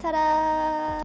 Ta-da!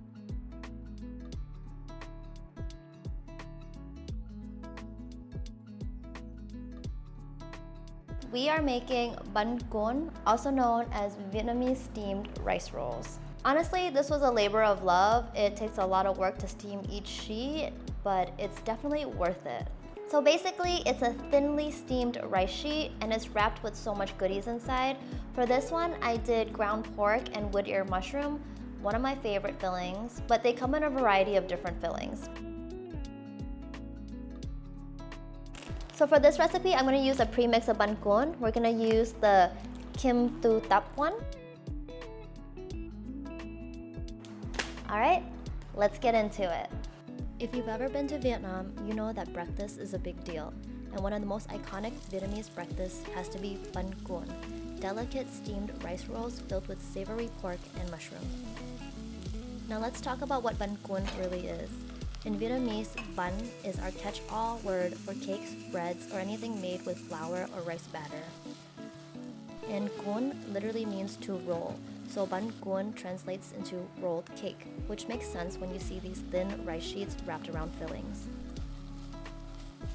We are making Bánh Cuốn, also known as Vietnamese steamed rice rolls. Honestly, this was a labor of love. It takes a lot of work to steam each sheet, but it's definitely worth it. So basically, it's a thinly steamed rice sheet and it's wrapped with so much goodies inside. For this one, I did ground pork and wood ear mushroom, one of my favorite fillings, but they come in a variety of different fillings. So for this recipe, I'm going to use a premix of Bánh Cuốn. We're going to use the Kim Tu Tap one. Alright, let's get into it. If you've ever been to Vietnam, you know that breakfast is a big deal. And one of the most iconic Vietnamese breakfasts has to be Bánh Cuốn, delicate steamed rice rolls filled with savory pork and mushroom. Now let's talk about what Bánh Cuốn really is. In Vietnamese, bánh is our catch-all word for cakes, breads, or anything made with flour or rice batter. And cuốn literally means to roll, so bánh cuốn translates into rolled cake, which makes sense when you see these thin rice sheets wrapped around fillings.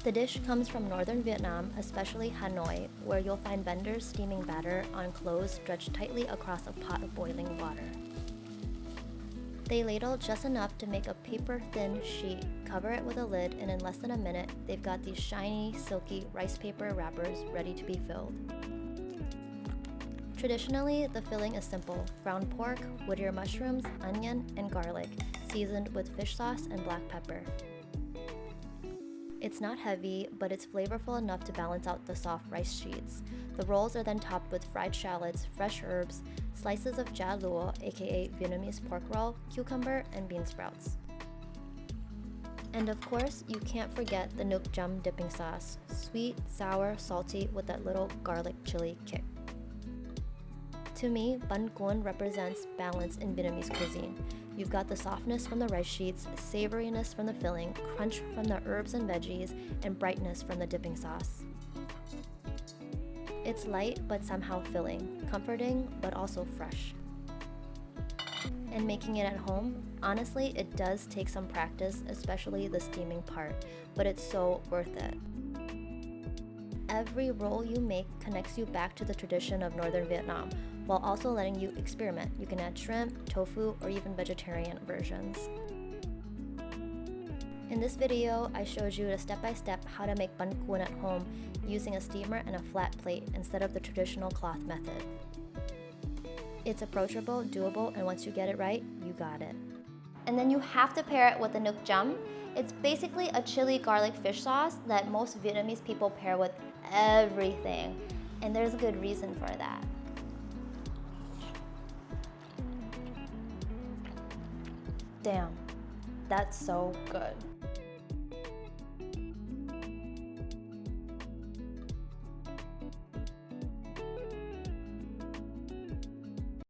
The dish comes from northern Vietnam, especially Hanoi, where you'll find vendors steaming batter on cloves stretched tightly across a pot of boiling water. They ladle just enough to make a paper-thin sheet, cover it with a lid, and in less than a minute, they've got these shiny, silky rice paper wrappers ready to be filled. Traditionally, the filling is simple: ground pork, wood ear mushrooms, onion, and garlic, seasoned with fish sauce and black pepper. It's not heavy, but it's flavorful enough to balance out the soft rice sheets. The rolls are then topped with fried shallots, fresh herbs, slices of jenhdao, aka Vietnamese pork roll, cucumber, and bean sprouts. And of course, you can't forget the Nước Chấm dipping sauce, sweet, sour, salty with that little garlic chili kick. To me, Bánh Cuốn represents balance in Vietnamese cuisine. You've got the softness from the rice sheets, savoriness from the filling, crunch from the herbs and veggies, and brightness from the dipping sauce. It's light but somehow filling, comforting but also fresh. And making it at home, honestly, it does take some practice, especially the steaming part, but it's so worth it. Every roll you make connects you back to the tradition of northern Vietnam, while also letting you experiment. You can add shrimp, tofu, or even vegetarian versions. In this video, I showed you a step-by-step how to make Bánh Cuốn at home using a steamer and a flat plate instead of the traditional cloth method. It's approachable, doable, and once you get it right, you got it. And then you have to pair it with the Nước Chấm. It's basically a chili garlic fish sauce that most Vietnamese people pair with everything, and there's a good reason for that. Damn, that's so good.